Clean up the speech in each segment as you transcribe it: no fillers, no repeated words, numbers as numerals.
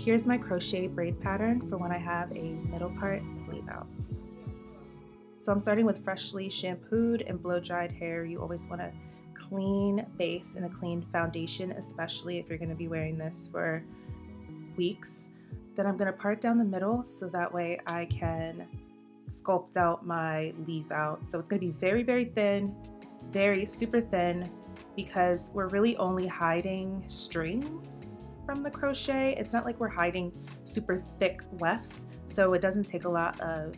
Here's my crochet braid pattern for when I have a middle part leave out. So I'm starting with freshly shampooed and blow dried hair. You always want a clean base and a clean foundation, especially if you're going to be wearing this for weeks. Then I'm going to part down the middle so that way I can sculpt out my leave out. So it's going to be very, very thin, very super thin, because we're really only hiding strings from the crochet. It's not like we're hiding super thick wefts, so it doesn't take a lot of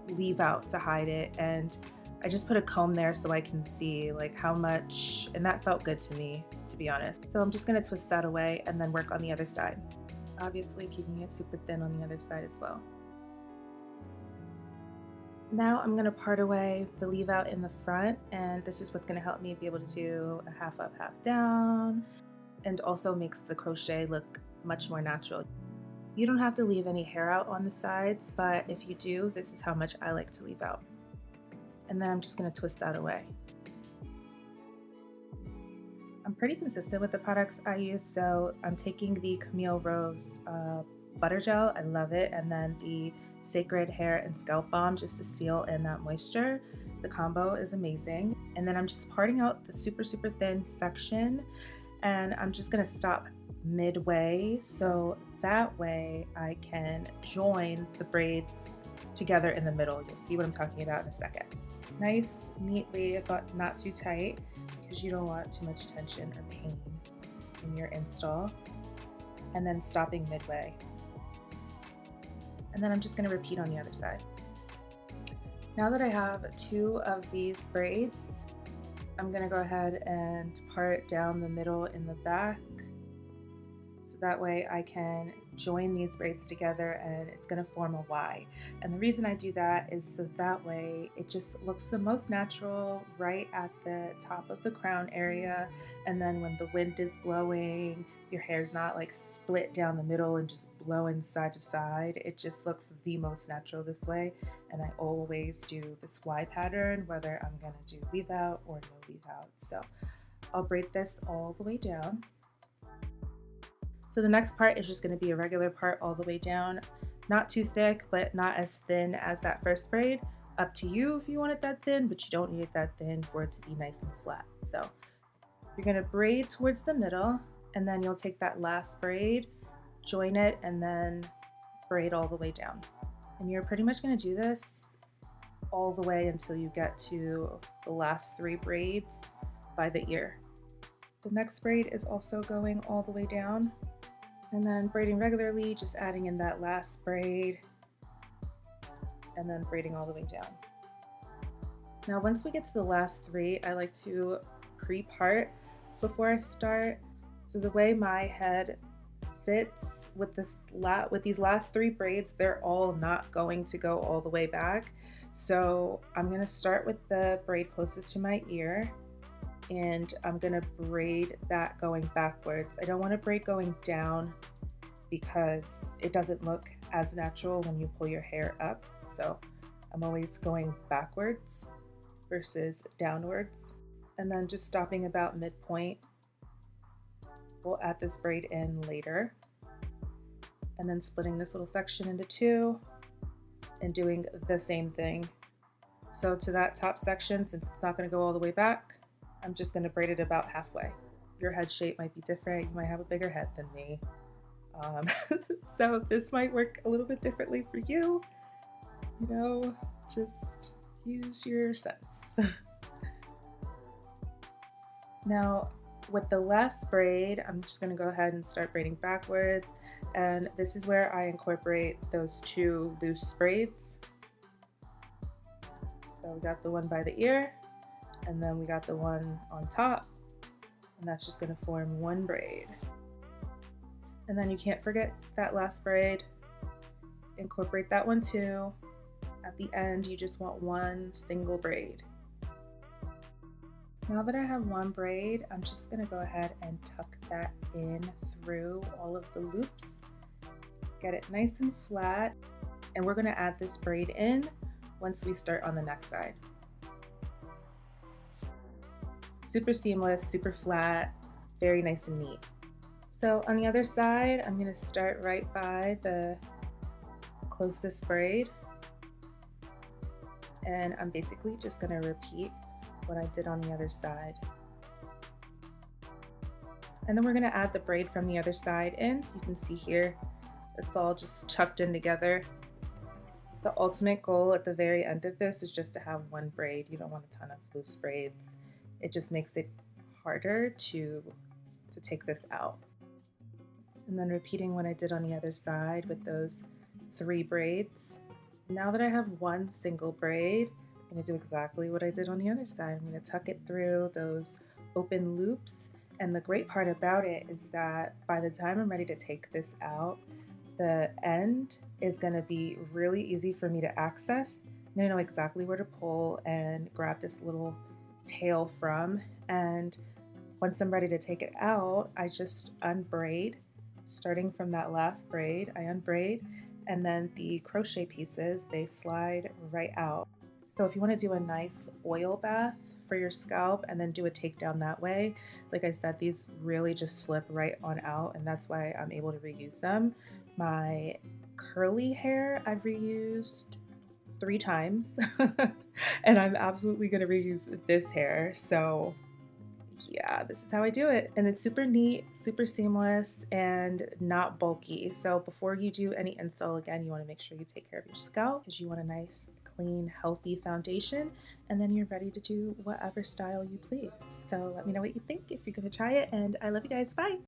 leave out to hide it. And I just put a comb there so I can see like how much, and that felt good to me, to be honest. So I'm just going to twist that away and then work on the other side, obviously keeping it super thin on the other side as well. Now I'm going to part away the leave out in the front, and this is what's going to help me be able to do a half up, half down, and also makes the crochet look much more natural. You don't have to leave any hair out on the sides, but if you do, this is how much I like to leave out. And then I'm just going to twist that away. I'm pretty consistent with the products I use, so I'm taking the Camille Rose butter gel, I love it, and then the Sacred Hair and Scalp Balm just to seal in that moisture. The combo is amazing. And then I'm just parting out the super, super thin section, and I'm just going to stop midway so that way I can join the braids together in the middle. You'll see what I'm talking about in a second. Nice, neatly, but not too tight, because you don't want too much tension or pain in your install. And then stopping midway. And then I'm just going to repeat on the other side. Now that I have 2 of these braids, I'm going to go ahead and part down the middle in the back, so that way I can join these braids together and it's going to form a Y. And the reason I do that is so that way it just looks the most natural right at the top of the crown area, and then when the wind is blowing, your hair's not like split down the middle and just blowing side to side. It just looks the most natural this way, and I always do this Y pattern whether I'm going to do leave out or no leave out. So I'll braid this all the way down. So the next part is just going to be a regular part all the way down, not too thick, but not as thin as that first braid. Up to you if you want it that thin, but you don't need it that thin for it to be nice and flat. So you're going to braid towards the middle, and then you'll take that last braid, join it, and then braid all the way down. And you're pretty much going to do this all the way until you get to the last 3 braids by the ear. The next braid is also going all the way down, and then braiding regularly, just adding in that last braid and then braiding all the way down. Now once we get to the last 3, I like to pre-part before I start. So the way my head fits with these last 3 braids, they're all not going to go all the way back. So I'm going to start with the braid closest to my ear, and I'm going to braid that going backwards. I don't want to braid going down because it doesn't look as natural when you pull your hair up. So I'm always going backwards versus downwards, and then just stopping about midpoint. We'll add this braid in later, and then splitting this little section into 2 and doing the same thing. So to that top section, since it's not going to go all the way back, I'm just going to braid it about halfway. Your head shape might be different. You might have a bigger head than me. So this might work a little bit differently for you. You know, just use your sense. Now, with the last braid, I'm just going to go ahead and start braiding backwards. And this is where I incorporate those 2 loose braids. So we got the one by the ear, and then we got the one on top, and that's just going to form 1 braid. And then you can't forget that last braid. Incorporate that one too. At the end, you just want 1 single braid. Now that I have 1 braid, I'm just going to go ahead and tuck that in through all of the loops. Get it nice and flat, and we're going to add this braid in once we start on the next side. Super seamless, super flat, very nice and neat. So on the other side, I'm going to start right by the closest braid, and I'm basically just going to repeat what I did on the other side. And then we're going to add the braid from the other side in, so you can see here it's all just tucked in together. The ultimate goal at the very end of this is just to have one braid. You don't want a ton of loose braids. It just makes it harder to take this out. And then repeating what I did on the other side with those 3 braids. Now that I have one single braid, I'm going to do exactly what I did on the other side. I'm going to tuck it through those open loops. And the great part about it is that by the time I'm ready to take this out, the end is going to be really easy for me to access. I'm going to know exactly where to pull and grab this little tail from. And once I'm ready to take it out, I just unbraid. Starting from that last braid, I unbraid, and then the crochet pieces, they slide right out. So if you want to do a nice oil bath for your scalp and then do a takedown that way, like I said, these really just slip right on out, and that's why I'm able to reuse them. My curly hair I've reused 3 times and I'm absolutely going to reuse this hair. So yeah, this is how I do it. And it's super neat, super seamless, and not bulky. So before you do any install, again, you want to make sure you take care of your scalp because you want a nice, clean, healthy foundation, and then you're ready to do whatever style you please. So let me know what you think if you're going to try it, and I love you guys. Bye!